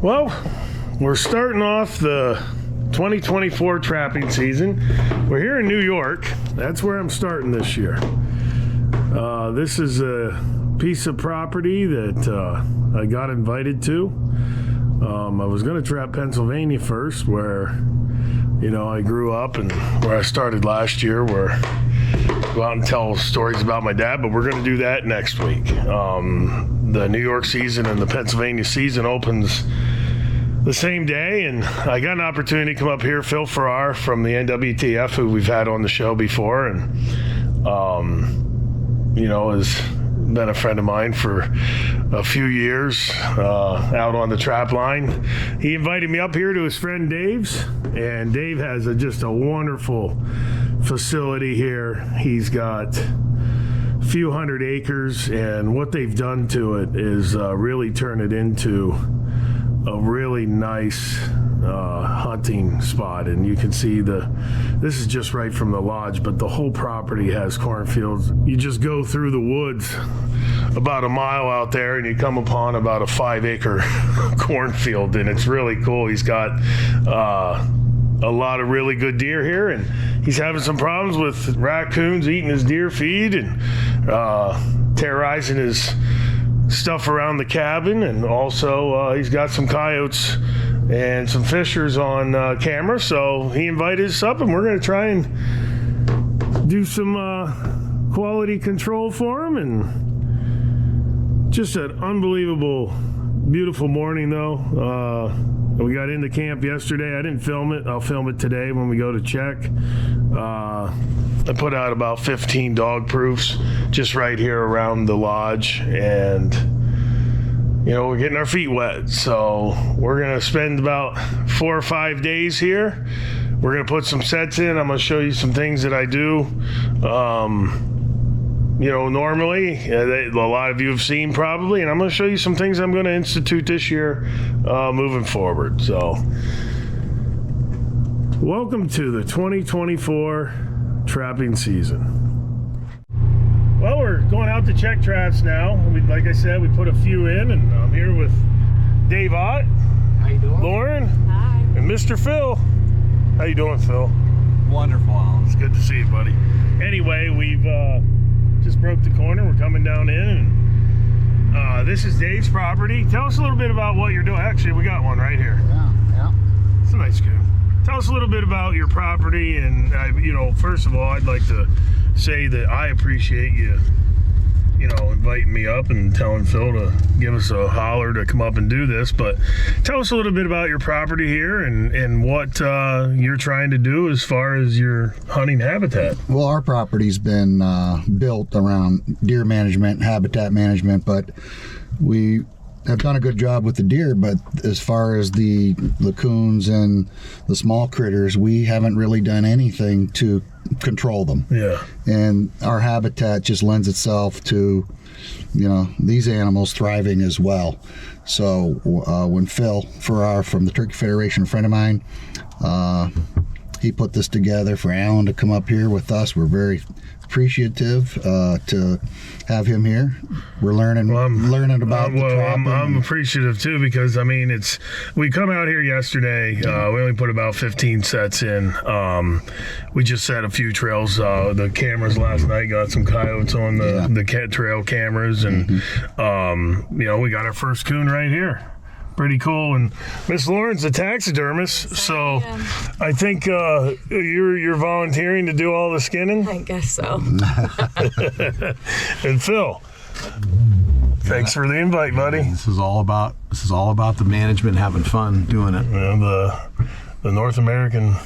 Well, we're starting off the 2024 trapping season. We're here in New York. That's where I'm starting this year. This is a piece of property that I got invited to. I was going to trap Pennsylvania first, where, you know, I grew up and where I started last year, where I go out and tell stories about my dad, but we're going to do that next week. The New York season and the Pennsylvania season opens the same day, and I got an opportunity to come up here. Phil Farrar from the NWTF, who we've had on the show before, and you know, has been a friend of mine for a few years out on the trap line. He invited me up here to his friend Dave's, and Dave has just a wonderful facility here. He's got a few hundred acres, and what they've done to it is really turn it into a really nice hunting spot. And you can see this is just right from the lodge, but the whole property has cornfields. You just go through the woods about a mile out there and you come upon about a 5-acre cornfield, and it's really cool. He's got a lot of really good deer here, and he's having some problems with raccoons eating his deer feed and terrorizing his stuff around the cabin. And also he's got some coyotes and some fishers on camera, so he invited us up, and we're going to try and do some quality control for him. And just an unbelievable, beautiful morning, though. We got into camp yesterday. I didn't film it. I'll film it today when we go to check. I put out about 15 dog proofs just right here around the lodge, and you know, we're getting our feet wet. So we're going to spend about 4 or 5 days here. We're going to put some sets in. I'm going to show you some things that I do, you know, normally, a lot of you have seen probably, and I'm going to show you some things I'm going to institute this year moving forward. So welcome to the 2024 trapping season. Well, we're going out to check traps now. Like I said, we put a few in, and I'm here with Dave Ott, how you doing? Lauren, hi, and Mr. Phil. How you doing, Phil? Wonderful, Alan. It's good to see you, buddy. Anyway, we've just broke the corner. We're coming down in, and this is Dave's property. Tell us a little bit about what you're doing. Actually, we got one right here. Yeah. It's a nice coon. Tell us a little bit about your property, and you know, first of all, I'd like to say that I appreciate you, you know, inviting me up and telling Phil to give us a holler to come up and do this. But tell us a little bit about your property here and what you're trying to do as far as your hunting habitat. Well, our property's been built around deer management, habitat management, but we have done a good job with the deer. But as far as the coons and the small critters, we haven't really done anything to control them. Yeah. And our habitat just lends itself to, you know, these animals thriving as well. So when Phil Farrar from the Turkey Federation, a friend of mine, he put this together for Alan to come up here with us. We're very appreciative to have him here. We're learning about the trapping. I'm appreciative too, because I mean, we come out here yesterday. We only put about 15 sets in. We just set a few trails. The cameras last night got some coyotes on the cat trail cameras, and you know, we got our first coon right here. Pretty cool. And Miss Lauren's a taxidermist, so I think you're volunteering to do all the skinning. I guess so. And Phil, thanks for the invite, buddy. This is all about the management having fun doing it. Yeah, the North American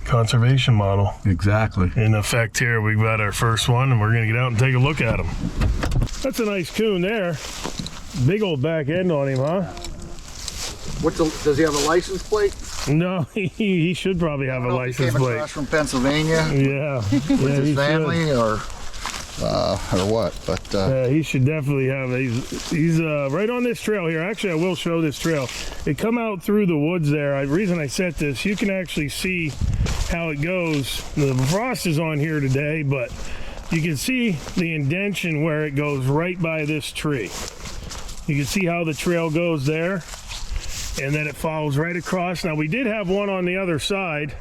conservation model. Exactly. In effect here, we've got our first one, and we're going to get out and take a look at him. That's a nice coon there. Big old back end on him, huh? Does he have a license plate? No, he should probably have a license plate. Came across from Pennsylvania. Yeah. With his family, or what? But yeah, he should definitely have. He's right on this trail here. Actually, I will show this trail. It come out through the woods there. The reason I set this, you can actually see how it goes. The frost is on here today, but you can see the indention where it goes right by this tree. You can see how the trail goes there. and then it follows right across. Now we did have one on the other side,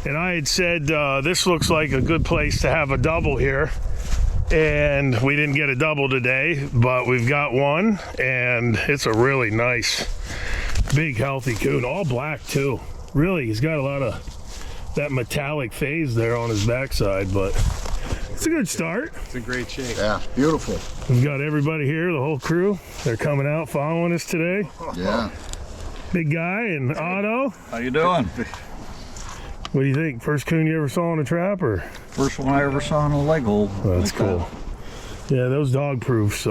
and I had said this looks like a good place to have a double here, and we didn't get a double today, but we've got one, and it's a really nice big healthy coon, all black too. Really, he's got a lot of that metallic phase there on his backside, but it's a good start. It's in great shape. Yeah, beautiful. We've got everybody here, the whole crew. They're coming out following us today. Yeah. Big guy and Otto. How you doing? What do you think? First coon you ever saw in a trap, or? First one I ever saw in a leg hole. That's cool. Yeah, those dog proofs,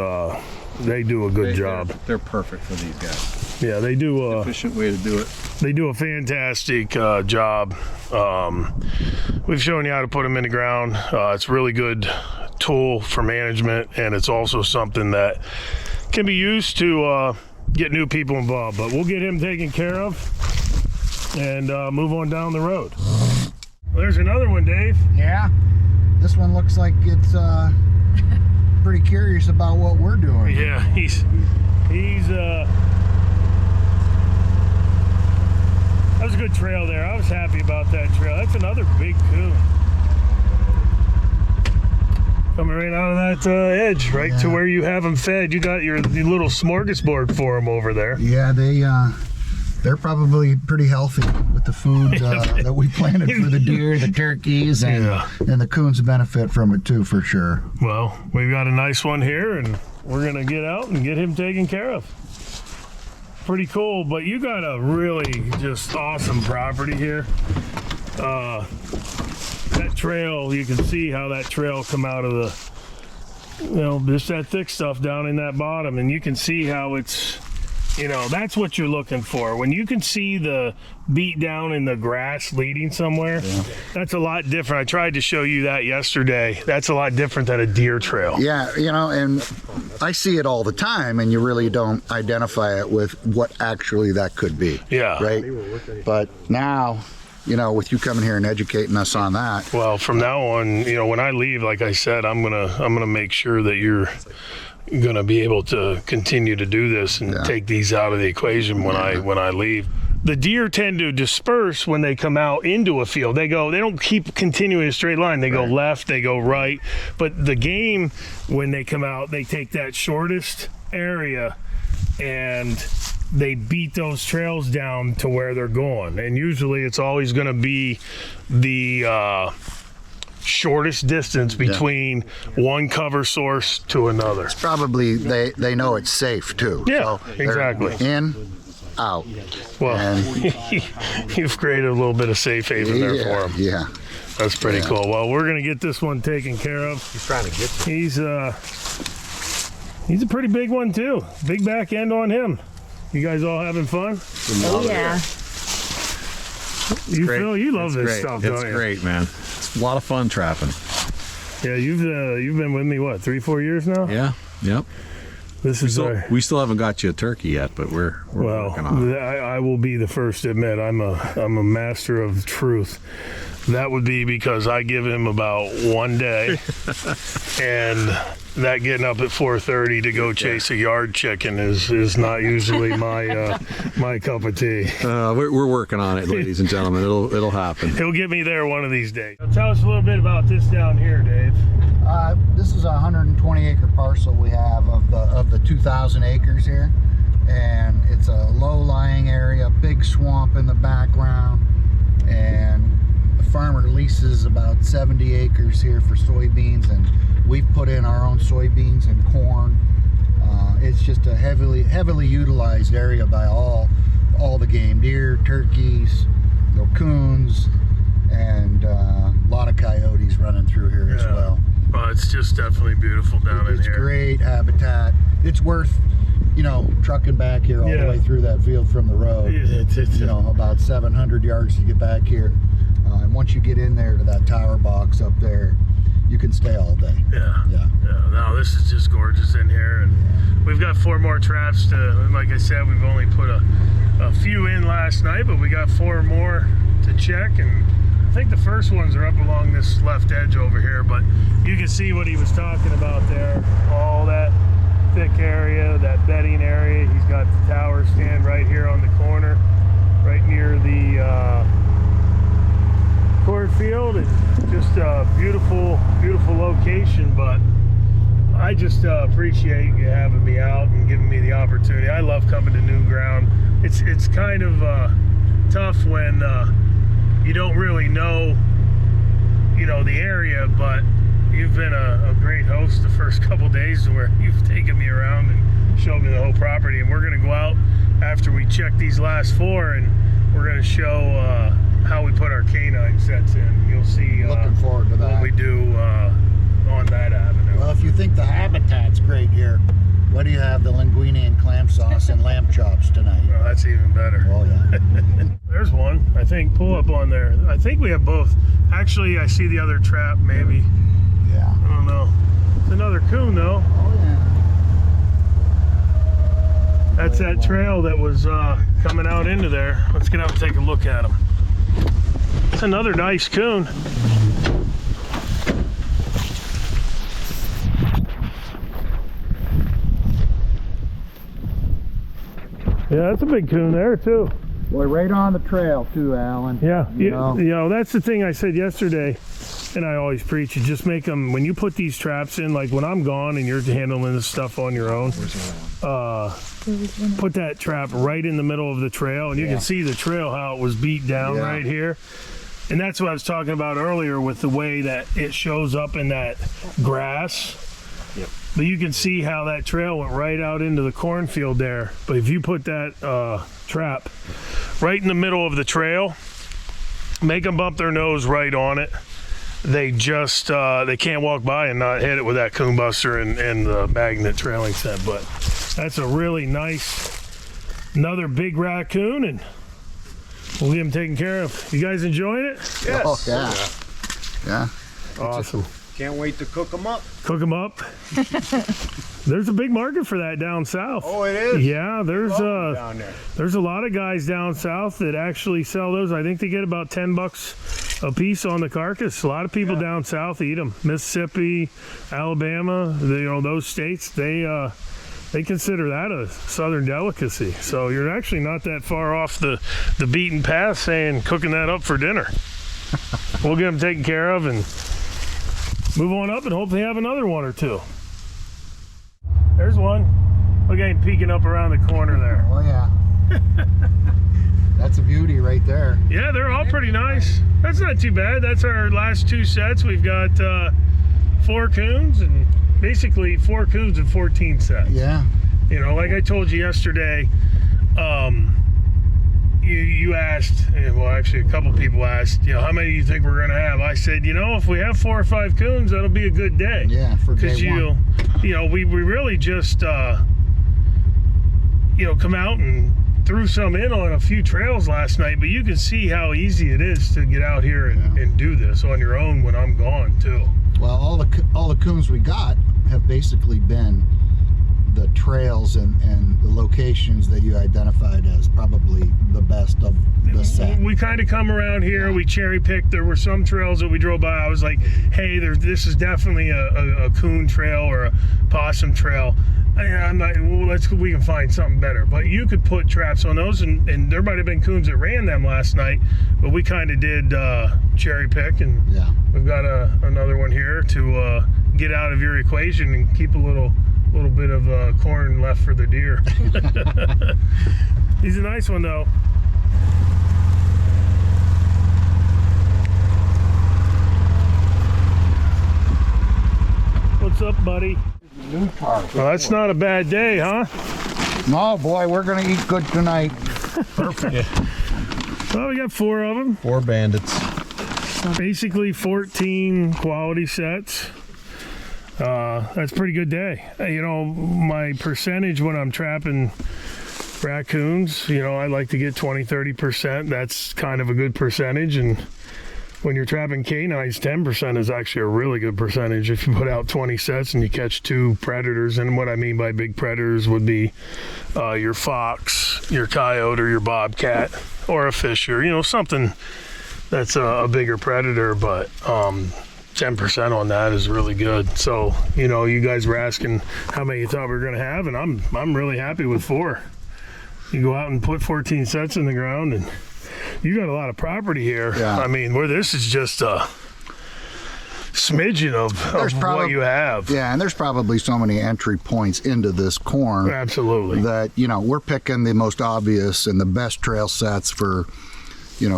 they do a good job. They're perfect for these guys. Yeah, they do. Efficient way to do it. They do a fantastic job. We've shown you how to put them in the ground. It's a really good tool for management, and it's also something that can be used to get new people involved. But we'll get him taken care of and move on down the road. Well, there's another one, Dave. Yeah. This one looks like it's pretty curious about what we're doing. Yeah, he's that was a good trail there. I was happy about that trail. That's another big coon. Coming right out of that edge, right to where you have them fed. You got your little smorgasbord for them over there. Yeah, they're probably pretty healthy with the food that we planted for the deer, the turkeys, and the coons benefit from it too, for sure. Well, we've got a nice one here, and we're gonna get out and get him taken care of. Pretty cool, but you got a really just awesome property here. That trail, you can see how that trail come out of the, just that thick stuff down in that bottom, and you can see how it's, that's what you're looking for. When you can see the beat down in the grass leading somewhere, that's a lot different. I tried to show you that yesterday. That's a lot different than a deer trail. Yeah, and I see it all the time, and you really don't identify it with what actually that could be. Yeah. Right? But now, with you coming here and educating us on that. Well, from now on, when I leave, like I said, I'm gonna make sure that you're gonna be able to continue to do this and take these out of the equation when I leave. The deer tend to disperse when they come out into a field. They don't keep continuing a straight line. They go left, they go right. But the game, when they come out, they take that shortest area and they beat those trails down to where they're going. And usually it's always gonna be the shortest distance between one cover source to another. It's probably, they know it's safe too. Yeah, so exactly. In, out. Well, And you've created a little bit of safe haven there for him. Yeah. That's pretty cool. Well, we're gonna get this one taken care of. He's trying to get you. He's a pretty big one too. Big back end on him. You guys all having fun? Oh yeah. Phil, you love this stuff, don't you? It's great, man. It's a lot of fun trapping. Yeah, you've been with me what, 3-4 years now? Yeah. Yep. This is We still haven't got you a turkey yet, but we're working on it. I will be the first to admit I'm a master of truth. That would be because I give him about one day, and that getting up at 4:30 to go chase a yard chicken is not usually my cup of tea. We're working on it, ladies and gentlemen. It'll happen. He'll get me there one of these days. Tell us a little bit about this down here, Dave. This is a 120-acre parcel we have of the 2,000 acres here, and it's a low-lying area, big swamp in the background, and the farmer leases about 70 acres here for soybeans, and we've put in our own soybeans and corn. It's just a heavily utilized area by all the game, deer, turkeys, raccoons, and a lot of coyotes running through here as well. Well, it's just definitely beautiful down in here. It's great habitat. It's worth, trucking back here all the way through that field from the road. It's about 700 yards to get back here. And once you get in there to that tower box up there, you can stay all day. Yeah. No, this is just gorgeous in here, and we've got 4 more traps to. Like I said, we've only put a few in last night, but we got 4 more to check, and I think the first ones are up along this left edge over here, but you can see what he was talking about there. All that thick area, that bedding area. He's got the tower stand right here on the just a beautiful, beautiful location, but I just appreciate you having me out and giving me the opportunity. I love coming to new ground. It's kind of tough when you don't really know, the area, but you've been a great host the first couple days where you've taken me around and showed me the whole property. And we're going to go out after we check these last 4, and we're going to show how we put our canine sets in. You'll see Looking forward to that. what we do on that avenue. Well, if you think the habitat's great here, what do you have? The linguine and clam sauce and lamb chops tonight. Well, that's even better. Oh, yeah. There's one, I think. Pull up on there. I think we have both. Actually, I see the other trap, maybe. Yeah. I don't know. It's another coon, though. Oh, yeah. That's that trail that was coming out into there. Let's get out and take a look at him. It's another nice coon. Yeah, that's a big coon there, too. Boy, right on the trail, too, Alan. Yeah, You know. that's the thing I said yesterday, and I always preach, you just make them, when you put these traps in, like when I'm gone and you're handling this stuff on your own, put that trap right in the middle of the trail, and you can see the trail, how it was beat down right here. And that's what I was talking about earlier with the way that it shows up in that grass. Yep. But you can see how that trail went right out into the cornfield there. But if you put that trap right in the middle of the trail, make them bump their nose right on it. They just they can't walk by and not hit it with that coon buster and the magnet trailing set. But that's a really nice, another big raccoon, and we'll get him taken care of. You guys enjoying it? Yes. Oh, yeah. Yeah. Awesome. Can't wait to cook them up. Cook them up. There's a big market for that down south. Oh, it is? Yeah, there's Down there. there's a lot of guys down south that actually sell those. I think they get about $10 a piece on the carcass. A lot of people down south eat them. Mississippi, Alabama, those states, they consider that a southern delicacy. So you're actually not that far off the beaten path saying cooking that up for dinner. We'll get them taken care of and move on up and hopefully have another one or two. There's one. Look at him peeking up around the corner there. Oh, yeah. That's a beauty right there. Yeah, they're all pretty nice. That's not too bad. That's our last 2 sets. We've got 4 coons and basically 4 coons and 14 sets. Yeah. Like I told you yesterday, you asked, well, actually a couple people asked, how many do you think we're going to have? I said, if we have 4 or 5 coons, that'll be a good day. Yeah, for day one. Because we really just, come out and threw some in on a few trails last night, but you can see how easy it is to get out here and do this on your own when I'm gone too. Well, all the coons we got have basically been the trails and the locations that you identified as probably the best of the set. We kind of come around here, we cherry picked. There were some trails that we drove by, I was like, hey, this is definitely a coon trail or a possum trail. I'm not, we can find something better. But you could put traps on those, and there might have been coons that ran them last night, but we kind of did cherry pick, and we've got another one here to get out of your equation and keep a little bit of corn left for the deer. He's a nice one though. What's up, buddy? Well, that's not a bad day, huh? No, boy, we're gonna eat good tonight. Perfect. Yeah. Well, we got 4 of them. 4 bandits. Basically 14 quality sets. That's a pretty good day. My percentage when I'm trapping raccoons, I like to get 20-30%. That's kind of a good percentage. And when you're trapping canines, 10% is actually a really good percentage. If you put out 20 sets and you catch 2 predators, and what I mean by big predators would be your fox, your coyote, or your bobcat, or a fisher, something that's a bigger predator, but 10% on that is really good. So, you guys were asking how many you thought we were going to have, and I'm really happy with 4. You go out and put 14 sets in the ground, and you got a lot of property here. Yeah. I mean, where this is just smidgen of what you have. Yeah, and there's probably so many entry points into this corn. Absolutely. That, we're picking the most obvious and the best trail sets for,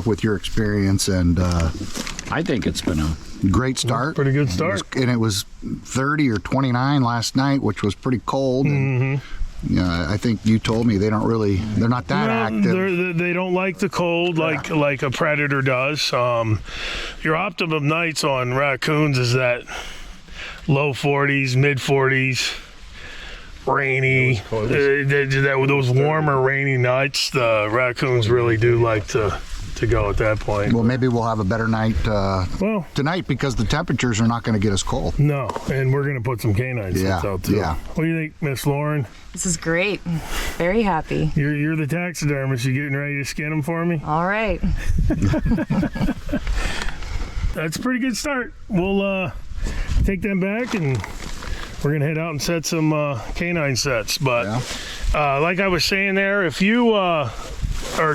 with your experience. And I think it's been a great start. Pretty good start. It was 30 or 29 last night, which was pretty cold. And, I think you told me they're not that active. They don't like the cold like a predator does. Your optimum nights on raccoons is that low 40s, mid 40s, rainy. Those warmer, rainy nights, the raccoons really do like to go at that point. Well, maybe we'll have a better night tonight because the temperatures are not going to get us cold. No, and we're going to put some canine sets out too. Yeah. What do you think, Miss Lauren? This is great. Very happy. You're the taxidermist. You getting ready to skin them for me? All right. That's a pretty good start. We'll take them back and we're going to head out and set some canine sets. But like I was saying there, if you are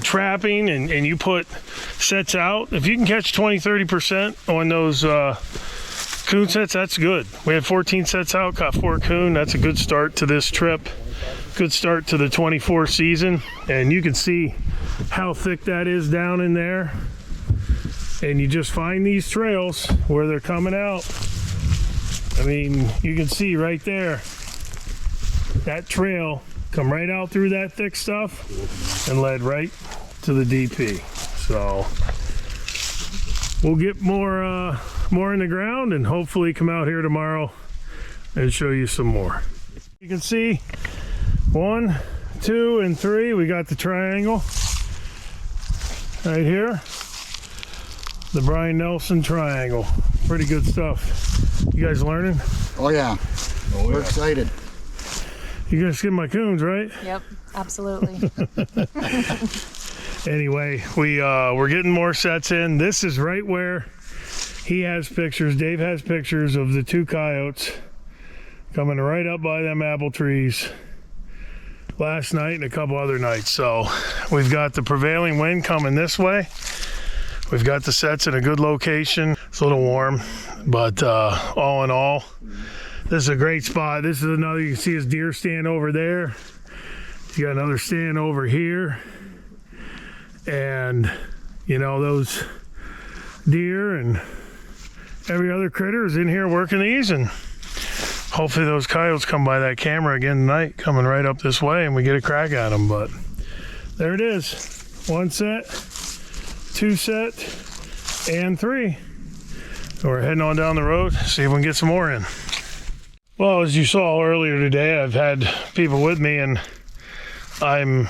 trapping and you put sets out, if you can catch 20-30% on those coon sets, that's good. We had 14 sets out, caught 4 coon. That's a good start to this trip, good start to the 24 season. And you can see how thick that is down in there, and you just find these trails where they're coming out. I mean, you can see right there that trail come right out through that thick stuff and led right to the DP. So we'll get more in the ground and hopefully come out here tomorrow and show you some more. You can see 1, 2, and 3. We got the triangle right here. The Brian Nelson triangle. Pretty good stuff. You guys learning? Oh yeah. We're excited. You're gonna skin my coons, right? Yep, absolutely. Anyway, we're getting more sets in. This is right where he has pictures. Dave has pictures of the 2 coyotes coming right up by them apple trees last night and a couple other nights. So we've got the prevailing wind coming this way. We've got the sets in a good location. It's a little warm, but all in all, this is a great spot. This is another, you can see his deer stand over there. You got another stand over here. And, those deer and every other critter is in here working these. And hopefully those coyotes come by that camera again tonight, coming right up this way, and we get a crack at them. But there it is. 1 set, 2 set, and 3. So we're heading on down the road, see if we can get some more in. Well, as you saw earlier today, I've had people with me, and I'm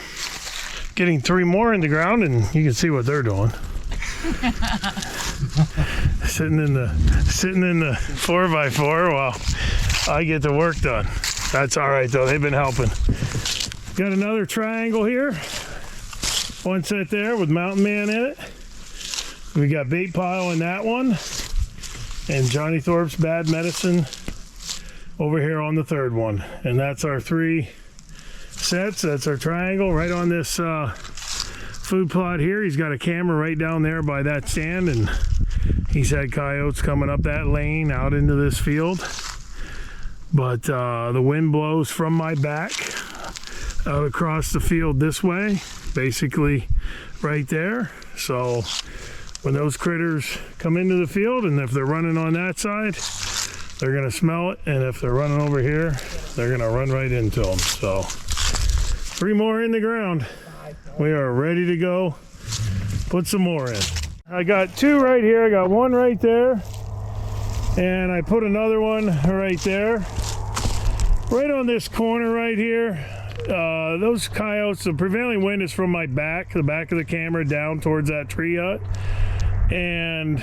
getting 3 more in the ground, and you can see what they're doing. sitting in the 4x4 while I get the work done. That's all right though. They've been helping. Got another triangle here. 1 set there with Mountain Man in it. We got Bait Pile in that one, and Johnny Thorpe's Bad Medicine over here on the 3rd one. And that's our 3 sets. That's our triangle right on this food plot here. He's got a camera right down there by that stand, and he's had coyotes coming up that lane out into this field. But the wind blows from my back out across the field this way, basically right there. So when those critters come into the field, and if they're running on that side, they're gonna smell it, and if they're running over here, they're gonna run right into them. So 3 more in the ground. We are ready to go. Put some more in. I got 2 right here. I got 1 right there, and I put another one right there. Right on this corner right here. Those coyotes, the prevailing wind is from my back, the back of the camera down towards that tree hut. And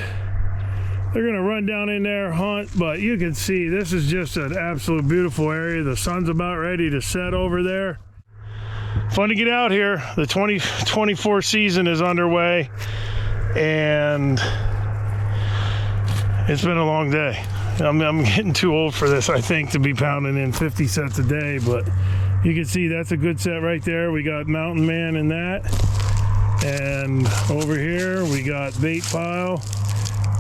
they're gonna run down in there, hunt, but you can see this is just an absolute beautiful area. The sun's about ready to set over there. Fun to get out here. The 2024 season is underway, and it's been a long day. I'm getting too old for this, I think, to be pounding in 50 sets a day, but you can see that's a good set right there. We got Mountain Man in that, and over here we got Bait Pile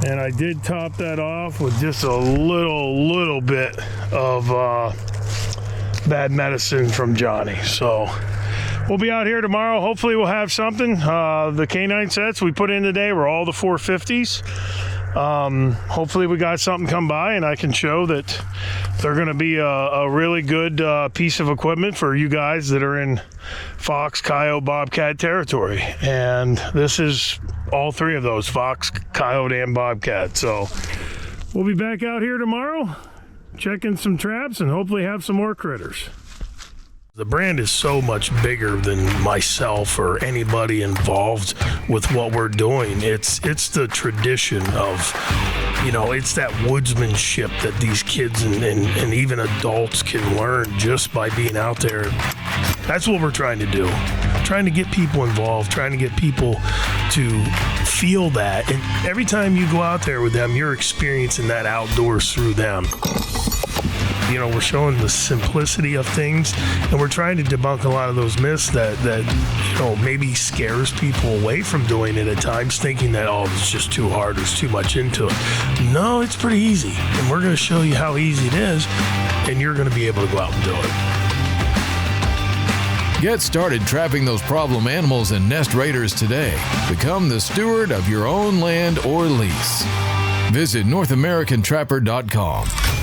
And I did top that off with just a little bit of bad medicine from Johnny. So we'll be out here tomorrow. Hopefully we'll have something. The canine sets we put in today were all the 450s. Hopefully we got something come by and I can show that they're going to be a really good piece of equipment for you guys that are in fox, coyote, bobcat territory. And this is all three of those: fox, coyote, and bobcat. So we'll be back out here tomorrow checking some traps and hopefully have some more critters. The brand is so much bigger than myself or anybody involved with what we're doing. It's the tradition of, you know, it's that woodsmanship that these kids and even adults can learn just by being out there. That's what we're trying to do. Trying to get people involved, trying to get people to feel that. And every time you go out there with them, you're experiencing that outdoors through them. You know, we're showing the simplicity of things, and we're trying to debunk a lot of those myths that you know, maybe scares people away from doing it at times, thinking that, oh, it's just too hard, there's too much into it. No, it's pretty easy, and we're going to show you how easy it is, and you're going to be able to go out and do it. Get started trapping those problem animals and nest raiders today. Become the steward of your own land or lease. Visit NorthAmericanTrapper.com.